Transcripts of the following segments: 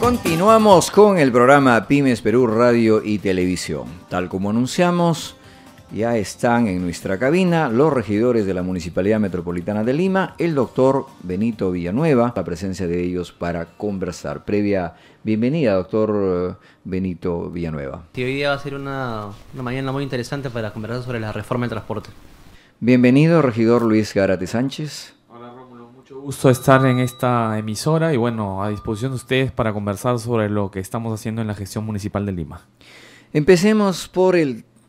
Continuamos con el programa Pymes Perú Radio y Televisión. Tal como anunciamos, ya están en nuestra cabina los regidores de la Municipalidad Metropolitana de Lima, el doctor Benito Villanueva, la presencia de ellos para conversar. Previa bienvenida, doctor Benito Villanueva. Sí, hoy día va a ser una mañana muy interesante para conversar sobre la reforma del transporte. Bienvenido, regidor Luis Gárate Sánchez. Hola Rómulo, mucho gusto estar en esta emisora y bueno, a disposición de ustedes para conversar sobre lo que estamos haciendo en la gestión municipal de Lima. Empecemos por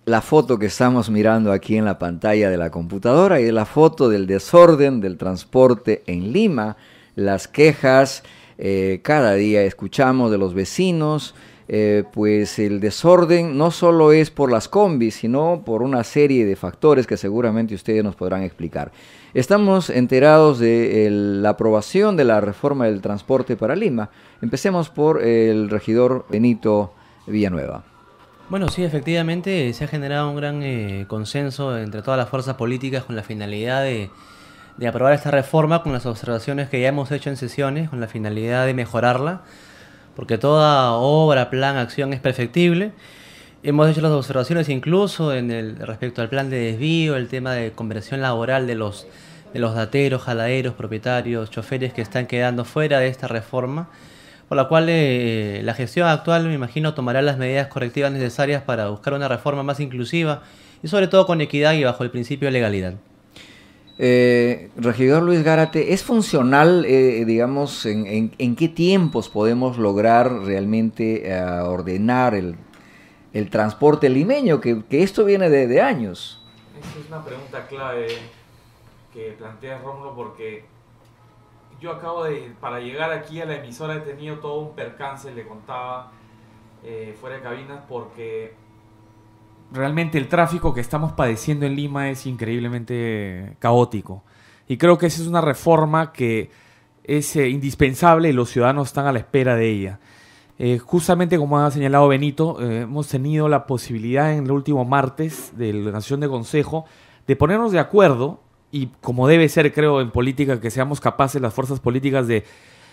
la foto que estamos mirando aquí en la pantalla de la computadora y de la foto del desorden del transporte en Lima. Las quejas, cada día escuchamos de los vecinos, pues el desorden no solo es por las combis, sino por una serie de factores que seguramente ustedes nos podrán explicar. Estamos enterados de la aprobación de la reforma del transporte para Lima. Empecemos por el regidor Benito Villanueva. Bueno, sí, efectivamente se ha generado un gran consenso entre todas las fuerzas políticas con la finalidad de aprobar esta reforma, con las observaciones que ya hemos hecho en sesiones, con la finalidad de mejorarla, porque toda obra, plan, acción es perfectible. Hemos hecho las observaciones incluso respecto al plan de desvío, el tema de conversión laboral de los dateros, jaladeros, propietarios, choferes que están quedando fuera de esta reforma, por la cual la gestión actual, me imagino, tomará las medidas correctivas necesarias para buscar una reforma más inclusiva y sobre todo con equidad y bajo el principio de legalidad. Regidor Luis Gárate, ¿es funcional, digamos, en qué tiempos podemos lograr realmente ordenar el transporte limeño? Que esto viene de años. Esa es una pregunta clave que plantea Rómulo, porque yo para llegar aquí a la emisora he tenido todo un percance, le contaba fuera de cabinas, porque realmente el tráfico que estamos padeciendo en Lima es increíblemente caótico. Y creo que esa es una reforma que es indispensable y los ciudadanos están a la espera de ella. Justamente como ha señalado Benito, hemos tenido la posibilidad en el último martes de la sesión de consejo de ponernos de acuerdo, y como debe ser, creo, en política, que seamos capaces las fuerzas políticas de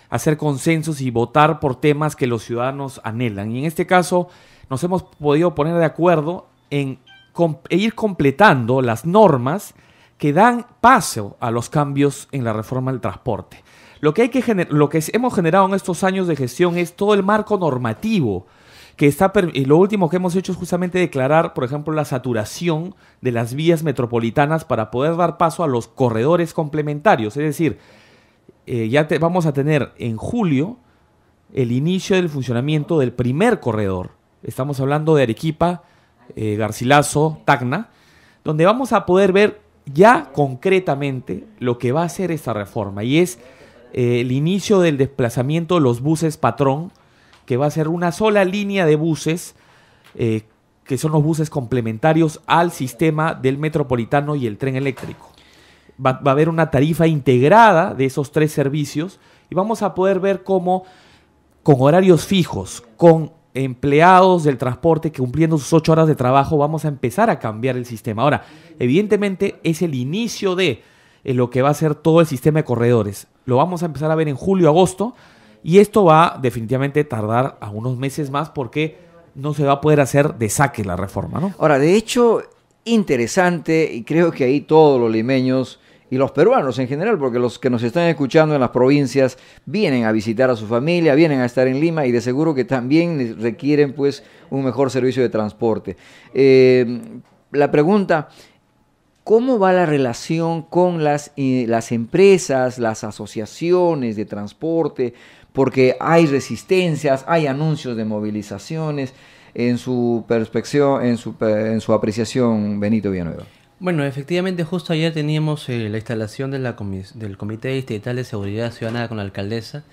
hacer consensos y votar por temas que los ciudadanos anhelan. Y en este caso nos hemos podido poner de acuerdo en ir completando las normas que dan paso a los cambios en la reforma del transporte. Lo que hemos generado en estos años de gestión es todo el marco normativo y lo último que hemos hecho es justamente declarar, por ejemplo, la saturación de las vías metropolitanas para poder dar paso a los corredores complementarios. Es decir, vamos a tener en julio el inicio del funcionamiento del primer corredor. Estamos hablando de Arequipa, Garcilaso, Tacna, donde vamos a poder ver ya concretamente lo que va a ser esta reforma, y es el inicio del desplazamiento de los buses patrón, que va a ser una sola línea de buses, que son los buses complementarios al sistema del metropolitano y el tren eléctrico. Va a haber una tarifa integrada de esos tres servicios y vamos a poder ver cómo, con horarios fijos, con empleados del transporte que cumpliendo sus 8 horas de trabajo, vamos a empezar a cambiar el sistema. Ahora, evidentemente es el inicio de lo que va a ser todo el sistema de corredores. Lo vamos a empezar a ver en julio, agosto, y esto va definitivamente a tardar a unos meses más porque no se va a poder hacer de saque la reforma, ¿no? Ahora, de hecho, interesante, y creo que ahí todos los limeños y los peruanos en general, porque los que nos están escuchando en las provincias vienen a visitar a su familia, vienen a estar en Lima y de seguro que también requieren pues un mejor servicio de transporte. La pregunta: ¿cómo va la relación con las empresas, las asociaciones de transporte? Porque hay resistencias, hay anuncios de movilizaciones. En su perspectiva, en su apreciación, Benito Villanueva. Bueno, efectivamente, justo ayer teníamos la instalación del Comité Distrital de Seguridad Ciudadana con la alcaldesa,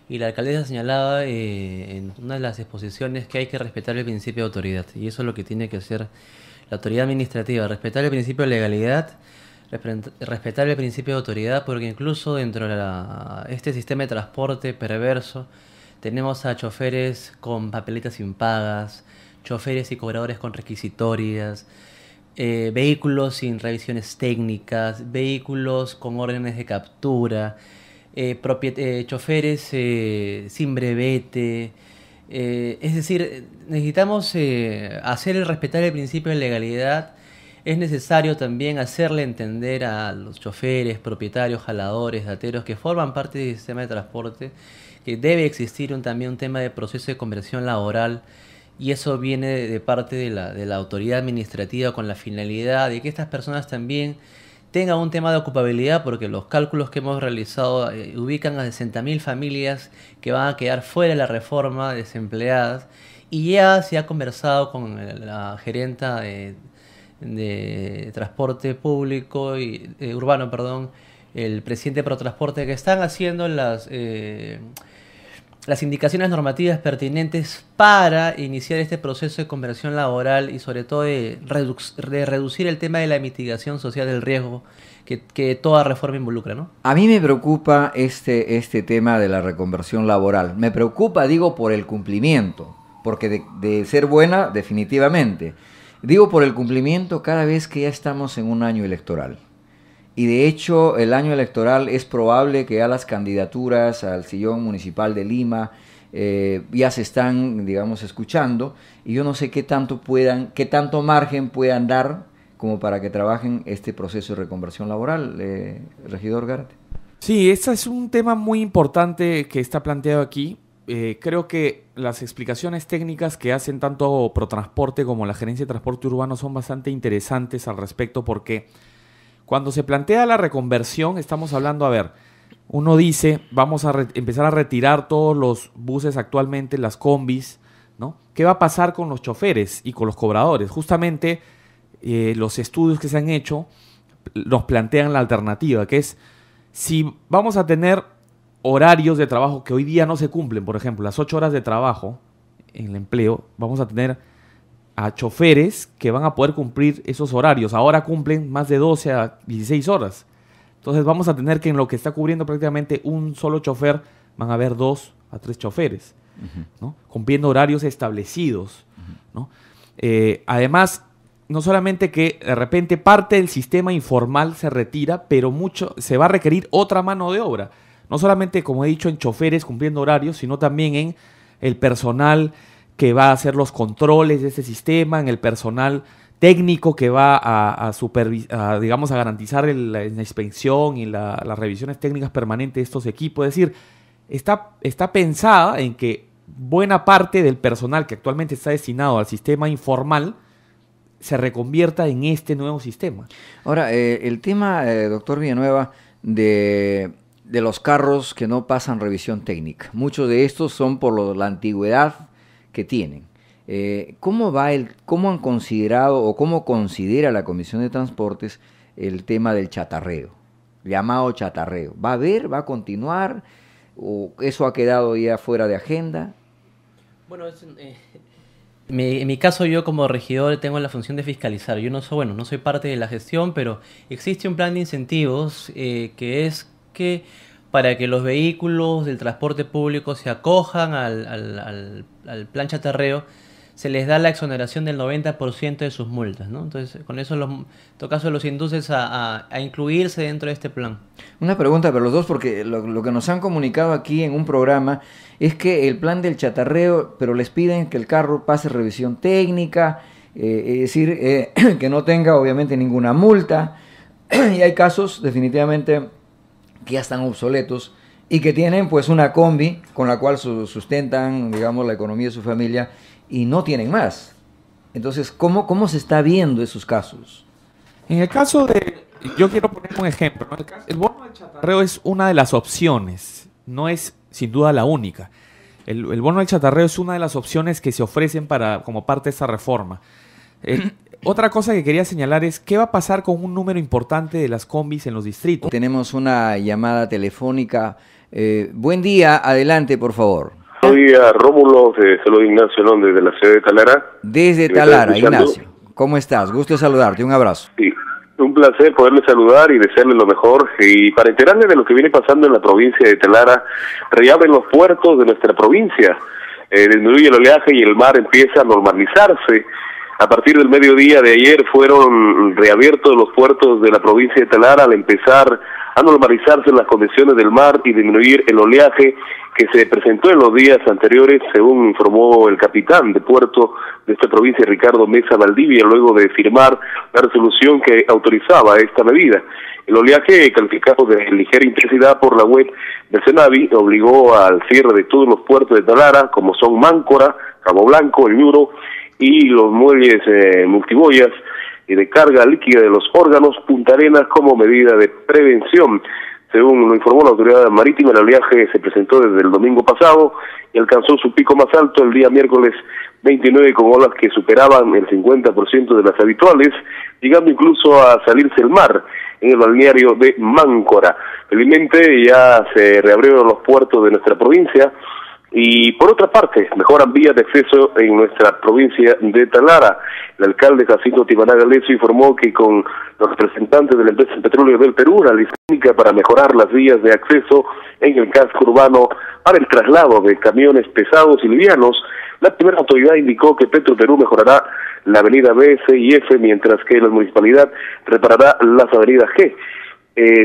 y la alcaldesa señalaba en una de las exposiciones que hay que respetar el principio de autoridad, y eso es lo que tiene que hacer la autoridad administrativa: respetar el principio de legalidad, respetar el principio de autoridad, porque incluso dentro de este sistema de transporte perverso tenemos a choferes con papeletas impagas, choferes y cobradores con requisitorias, vehículos sin revisiones técnicas, vehículos con órdenes de captura, choferes sin brevete. Es decir, necesitamos hacer respetar el principio de legalidad. Es necesario también hacerle entender a los choferes, propietarios, jaladores, dateros que forman parte del sistema de transporte que debe existir también un tema de proceso de conversión laboral, y eso viene de parte de la autoridad administrativa con la finalidad de que estas personas también tengan un tema de ocupabilidad, porque los cálculos que hemos realizado ubican a 60.000 familias que van a quedar fuera de la reforma, desempleadas, y ya se ha conversado con la gerenta de transporte público y urbano, perdón, el presidente de Protransporte, que están haciendo las indicaciones normativas pertinentes para iniciar este proceso de conversión laboral y sobre todo de reducir el tema de la mitigación social del riesgo que toda reforma involucra, ¿no? A mí me preocupa este tema de la reconversión laboral. Me preocupa, digo, por el cumplimiento, porque de ser buena, definitivamente. Digo por el cumplimiento cada vez que ya estamos en un año electoral. Y de hecho, el año electoral es probable que ya las candidaturas al sillón municipal de Lima ya se están, digamos, escuchando. Y yo no sé qué tanto margen puedan dar como para que trabajen este proceso de reconversión laboral, regidor Gárate. Sí, este es un tema muy importante que está planteado aquí. Creo que las explicaciones técnicas que hacen tanto Protransporte como la Gerencia de Transporte Urbano son bastante interesantes al respecto, porque cuando se plantea la reconversión estamos hablando, a ver, uno dice, vamos a empezar a retirar todos los buses actualmente, las combis, ¿no? ¿Qué va a pasar con los choferes y con los cobradores? Justamente los estudios que se han hecho nos plantean la alternativa, que es si vamos a tener horarios de trabajo que hoy día no se cumplen, por ejemplo, las 8 horas de trabajo en el empleo, vamos a tener a choferes que van a poder cumplir esos horarios. Ahora cumplen más de 12 a 16 horas. Entonces vamos a tener que en lo que está cubriendo prácticamente un solo chofer, van a haber 2 a 3 choferes, ¿no? Cumpliendo horarios establecidos, ¿no? Además, no solamente que de repente parte del sistema informal se retira, pero se va a requerir otra mano de obra. No solamente, como he dicho, en choferes cumpliendo horarios, sino también en el personal que va a hacer los controles de este sistema, en el personal técnico que va a garantizar la inspección y las revisiones técnicas permanentes de estos equipos. Es decir, está pensada en que buena parte del personal que actualmente está destinado al sistema informal se reconvierta en este nuevo sistema. Ahora, el tema, doctor Villanueva, de los carros que no pasan revisión técnica. Muchos de estos son por la antigüedad que tienen. ¿Cómo han considerado o cómo considera la Comisión de Transportes el tema del chatarreo, llamado chatarreo? ¿Va a haber, va a continuar o eso ha quedado ya fuera de agenda? Bueno, en mi caso, yo como regidor tengo la función de fiscalizar. Yo no soy parte de la gestión, pero existe un plan de incentivos que es que para que los vehículos del transporte público se acojan al plan chatarreo, se les da la exoneración del 90% de sus multas, ¿no? Entonces, con eso en todo caso los induces a incluirse dentro de este plan. Una pregunta para los dos, porque lo que nos han comunicado aquí en un programa es que el plan del chatarreo, pero les piden que el carro pase revisión técnica, es decir, que no tenga obviamente ninguna multa, y hay casos definitivamente que ya están obsoletos y que tienen pues una combi con la cual sustentan, digamos, la economía de su familia y no tienen más. Entonces, ¿cómo se está viendo esos casos? En el caso yo quiero poner un ejemplo, ¿no? El bono del chatarreo es una de las opciones, no es sin duda la única. El bono del chatarreo es una de las opciones que se ofrecen como parte de esta reforma. Otra cosa que quería señalar es qué va a pasar con un número importante de las combis en los distritos. Tenemos una llamada telefónica. Buen día, adelante, por favor. Soy Rómulo, saludo Ignacio Lóndez, de la ciudad de Talara. Desde Talara, Ignacio. ¿Cómo estás? Gusto de saludarte, un abrazo. Sí, un placer poderle saludar y desearle lo mejor. Y para enterarle de lo que viene pasando en la provincia de Talara, reabren los puertos de nuestra provincia. Disminuye el oleaje y el mar empieza a normalizarse. A partir del mediodía de ayer fueron reabiertos los puertos de la provincia de Talara al empezar a normalizarse las condiciones del mar y disminuir el oleaje que se presentó en los días anteriores, según informó el capitán de puerto de esta provincia, Ricardo Mesa Valdivia, luego de firmar la resolución que autorizaba esta medida. El oleaje, calificado de ligera intensidad por la web del CENAVI, obligó al cierre de todos los puertos de Talara, como son Máncora, Cabo Blanco, El Ñuro y los muelles multiboyas y de carga líquida de los órganos Punta Arenas como medida de prevención. Según lo informó la autoridad marítima, el oleaje se presentó desde el domingo pasado y alcanzó su pico más alto el día miércoles 29 con olas que superaban el 50% de las habituales, llegando incluso a salirse el mar en el balneario de Máncora. Felizmente ya se reabrieron los puertos de nuestra provincia y, por otra parte, mejoran vías de acceso en nuestra provincia de Talara. El alcalde Jacinto Tibanaga Lezo informó que con los representantes de la empresa Petróleo del Perú, la técnica para mejorar las vías de acceso en el casco urbano para el traslado de camiones pesados y livianos. La primera autoridad indicó que Petroperú mejorará la avenida B, C y F, mientras que la municipalidad reparará las avenidas G.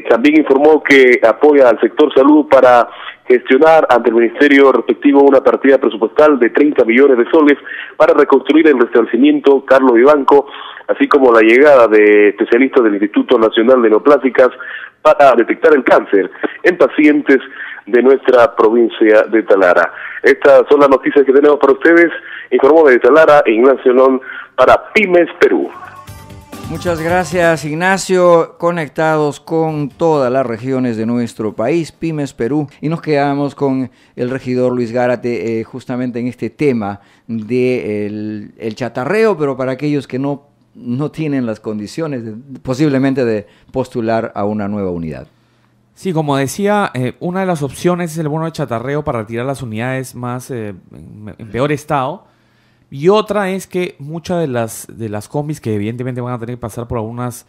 También informó que apoya al sector salud para gestionar ante el ministerio respectivo una partida presupuestal de 30 millones de soles para reconstruir el restablecimiento Carlos Vivanco, así como la llegada de especialistas del Instituto Nacional de Neoplásicas para detectar el cáncer en pacientes de nuestra provincia de Talara. Estas son las noticias que tenemos para ustedes. Informó de Talara Ignacio Non para Pymes Perú. Muchas gracias, Ignacio. Conectados con todas las regiones de nuestro país, Pymes Perú. Y nos quedamos con el regidor Luis Gárate justamente en este tema del el chatarreo, pero para aquellos que no tienen las condiciones posiblemente de postular a una nueva unidad. Sí, como decía, una de las opciones es el bono de chatarreo para retirar las unidades más en peor estado. Y otra es que muchas de las combis que evidentemente van a tener que pasar por algunas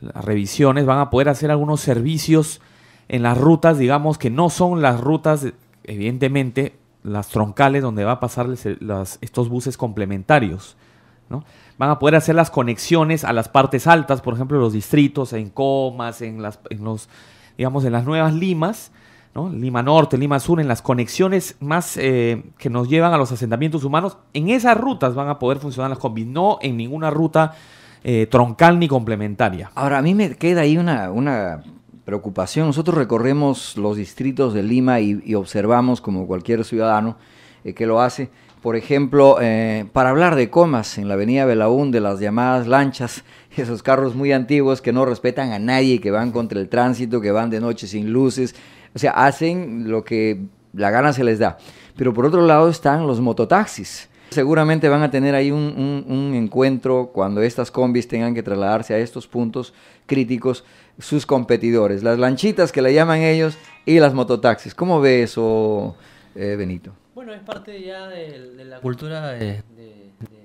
revisiones, van a poder hacer algunos servicios en las rutas, digamos, que no son las rutas, evidentemente, las troncales donde va a pasar estos buses complementarios, ¿no? Van a poder hacer las conexiones a las partes altas, por ejemplo, los distritos, en Comas, en las nuevas Limas, ¿no? Lima Norte, Lima Sur, en las conexiones más que nos llevan a los asentamientos humanos. En esas rutas van a poder funcionar las combis, no en ninguna ruta troncal ni complementaria. Ahora, a mí me queda ahí una preocupación. Nosotros recorremos los distritos de Lima y observamos, como cualquier ciudadano que lo hace, por ejemplo, para hablar de Comas, en la avenida Belaún, de las llamadas lanchas, esos carros muy antiguos que no respetan a nadie, que van contra el tránsito, que van de noche sin luces. O sea, hacen lo que la gana se les da. Pero por otro lado están los mototaxis. Seguramente van a tener ahí un encuentro cuando estas combis tengan que trasladarse a estos puntos críticos, sus competidores, las lanchitas que le llaman ellos y las mototaxis. ¿Cómo ve eso, Benito? Bueno, es parte ya de la cultura de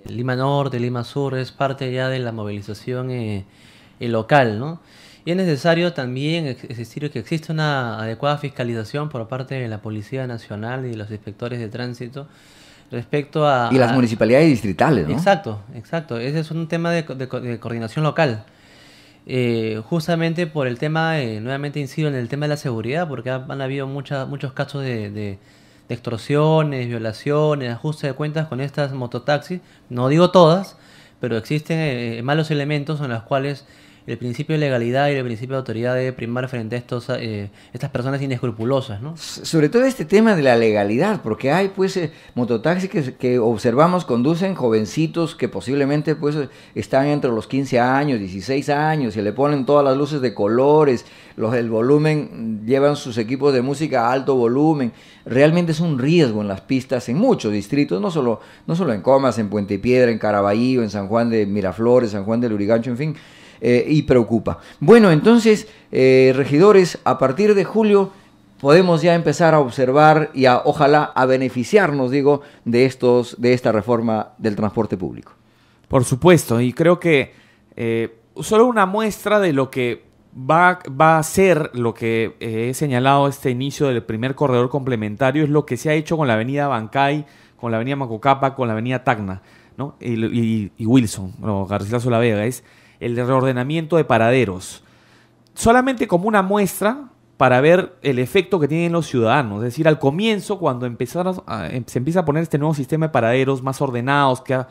Lima Norte, Lima Sur, es parte ya de la movilización local, ¿no? Y es necesario también que exista una adecuada fiscalización por parte de la Policía Nacional y de los inspectores de tránsito respecto a... Y las municipalidades distritales, ¿no? Exacto. Ese es un tema de coordinación local. Justamente por el tema, nuevamente incido en el tema de la seguridad, porque han habido muchos casos de extorsiones, violaciones, ajuste de cuentas con estas mototaxis. No digo todas, pero existen malos elementos en los cuales el principio de legalidad y el principio de autoridad debe primar frente a estas personas inescrupulosas, ¿no? Sobre todo este tema de la legalidad, porque hay pues mototaxis que observamos conducen jovencitos que posiblemente pues están entre los 15 años, 16 años, y le ponen todas las luces de colores, el volumen, llevan sus equipos de música a alto volumen. Realmente es un riesgo en las pistas en muchos distritos, no solo en Comas, en Puente Piedra, en Caraballo, en San Juan de Miraflores, San Juan de Lurigancho, en fin. Y preocupa. Bueno, entonces, regidores, a partir de julio podemos ya empezar a observar y ojalá a beneficiarnos, digo, de esta reforma del transporte público. Por supuesto, y creo que solo una muestra de lo que va a ser lo que he señalado este inicio del primer corredor complementario es lo que se ha hecho con la avenida Bancay, con la avenida Macocapa, con la avenida Tacna, ¿no? y Wilson, Garcilaso La Vega, es el reordenamiento de paraderos. solamente como una muestra para ver el efecto que tienen los ciudadanos. Es decir, al comienzo, cuando se empieza a poner este nuevo sistema de paraderos más ordenados, que ha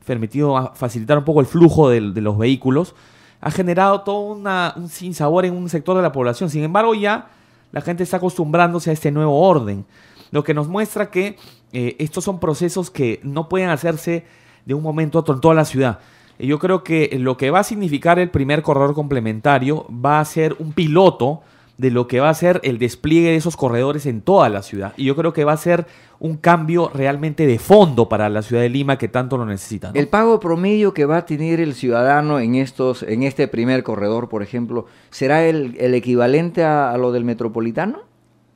permitido facilitar un poco el flujo de los vehículos, ha generado todo un sinsabor en un sector de la población. Sin embargo, ya la gente está acostumbrándose a este nuevo orden, lo que nos muestra que estos son procesos que no pueden hacerse de un momento a otro en toda la ciudad. Yo creo que lo que va a significar el primer corredor complementario va a ser un piloto de lo que va a ser el despliegue de esos corredores en toda la ciudad. Y yo creo que va a ser un cambio realmente de fondo para la ciudad de Lima, que tanto lo necesita, ¿no? El pago promedio que va a tener el ciudadano en este primer corredor, por ejemplo, ¿será el equivalente a lo del metropolitano?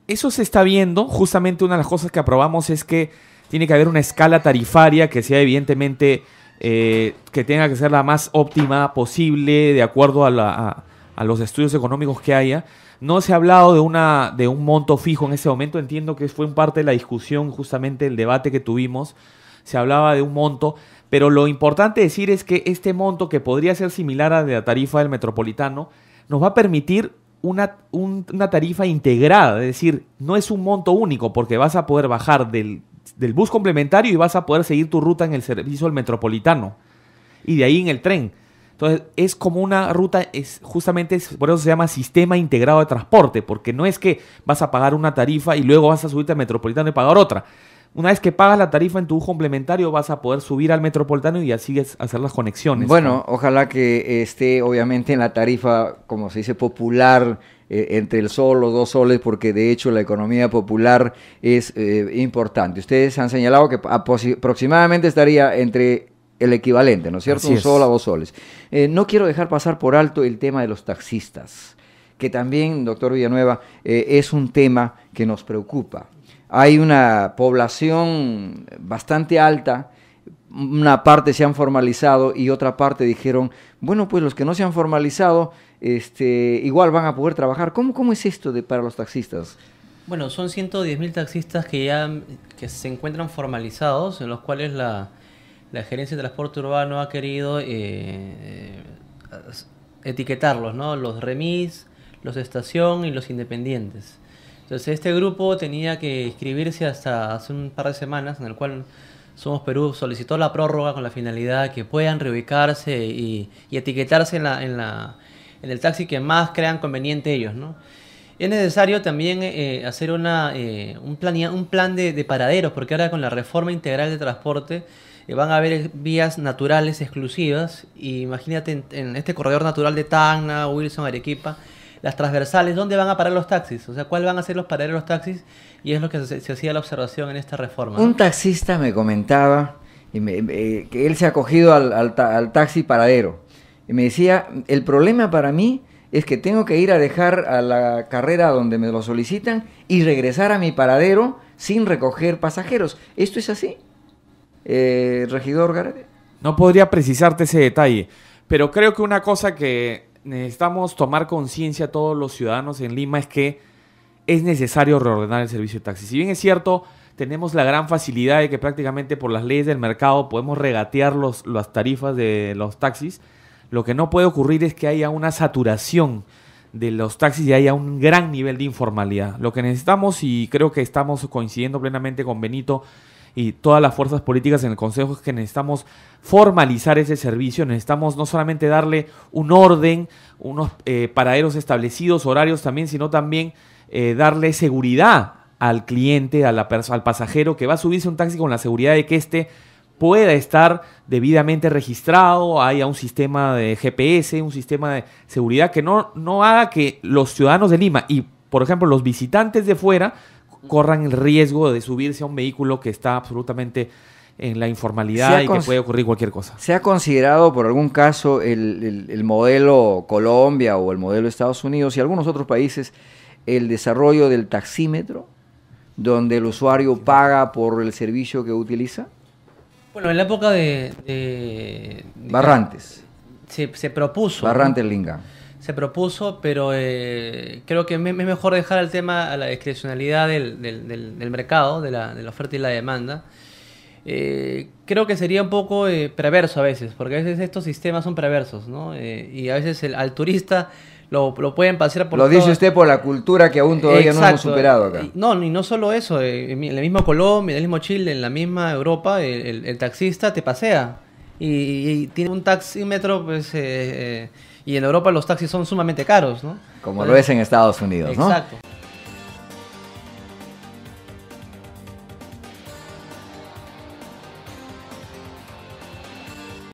Eso se está viendo. Justamente una de las cosas que aprobamos es que tiene que haber una escala tarifaria que sea evidentemente que tenga que ser la más óptima posible de acuerdo a los estudios económicos que haya. No se ha hablado de un monto fijo en ese momento. Entiendo que fue en parte de la discusión, justamente el debate que tuvimos. Se hablaba de un monto, pero lo importante decir es que este monto, que podría ser similar a la tarifa del metropolitano, nos va a permitir una tarifa integrada. Es decir, no es un monto único, porque vas a poder bajar del bus complementario y vas a poder seguir tu ruta en el servicio del metropolitano y de ahí en el tren. Entonces es como una ruta, por eso se llama sistema integrado de transporte, porque no es que vas a pagar una tarifa y luego vas a subirte al metropolitano y pagar otra. Una vez que pagas la tarifa en tu bus complementario, vas a poder subir al metropolitano y así hacer las conexiones. Bueno, ¿no? Ojalá que esté obviamente en la tarifa, como se dice, popular, entre el sol o 2 soles, porque de hecho la economía popular es importante. Ustedes han señalado que aproximadamente estaría entre el equivalente, ¿no es cierto? Así un es. sol a 2 soles. No quiero dejar pasar por alto el tema de los taxistas, que también, doctor Villanueva, es un tema que nos preocupa. Hay una población bastante alta, una parte se han formalizado y otra parte dijeron, bueno, pues los que no se han formalizado, igual van a poder trabajar. ¿Cómo es esto para los taxistas? Bueno, son 110.000 taxistas que se encuentran formalizados, en los cuales la Gerencia de Transporte Urbano ha querido etiquetarlos, ¿no? Los remis, los de estación y los independientes. Entonces este grupo tenía que inscribirse hasta hace un par de semanas, en el cual Somos Perú solicitó la prórroga con la finalidad de que puedan reubicarse y etiquetarse en el taxi que más crean conveniente ellos, ¿no? Es necesario también hacer un plan de paraderos, porque ahora con la reforma integral de transporte van a haber vías naturales exclusivas. Y imagínate en este corredor natural de Tacna, Wilson, Arequipa, las transversales, ¿dónde van a parar los taxis? O sea, ¿cuál van a ser los paraderos de los taxis? Y es lo que se hacía la observación en esta reforma, ¿no? Un taxista me comentaba que él se ha acogido al taxi paradero. Y me decía, el problema para mí es que tengo que ir a dejar a la carrera donde me lo solicitan y regresar a mi paradero sin recoger pasajeros. ¿Esto es así, regidor Garate? No podría precisarte ese detalle, pero creo que una cosa que necesitamos tomar conciencia todos los ciudadanos en Lima es que es necesario reordenar el servicio de taxi. Si bien es cierto, tenemos la gran facilidad de que prácticamente por las leyes del mercado podemos regatear las tarifas de los taxis, lo que no puede ocurrir es que haya una saturación de los taxis y haya un gran nivel de informalidad. Lo que necesitamos, y creo que estamos coincidiendo plenamente con Benito y todas las fuerzas políticas en el Consejo, es que necesitamos formalizar ese servicio. Necesitamos no solamente darle un orden, unos paraderos establecidos, horarios también, sino también darle seguridad al cliente, al pasajero que va a subirse a un taxi con la seguridad de que éste pueda estar debidamente registrado, haya un sistema de GPS, un sistema de seguridad que no haga que los ciudadanos de Lima y, por ejemplo, los visitantes de fuera corran el riesgo de subirse a un vehículo que está absolutamente en la informalidad y que puede ocurrir cualquier cosa. ¿Se ha considerado por algún caso el modelo Colombia o el modelo Estados Unidos y algunos otros países el desarrollo del taxímetro, donde el usuario paga por el servicio que utiliza? Bueno, en la época de Barrantes. Se propuso. Barrantes Lingán. Se propuso, pero creo que es mejor dejar el tema a la discrecionalidad del mercado, de la oferta y la demanda. Creo que sería un poco perverso a veces, porque a veces estos sistemas son perversos, ¿no? Y a veces al turista lo pueden pasear por Lo dice todo. usted por la cultura que aún todavía no hemos Exacto. superado acá. Y no solo eso, en el mismo Colombia, en el mismo Chile, en la misma Europa, el taxista te pasea y tiene un taxímetro, pues, y en Europa los taxis son sumamente caros, ¿no? Como lo es en Estados Unidos, ¿no? Exacto.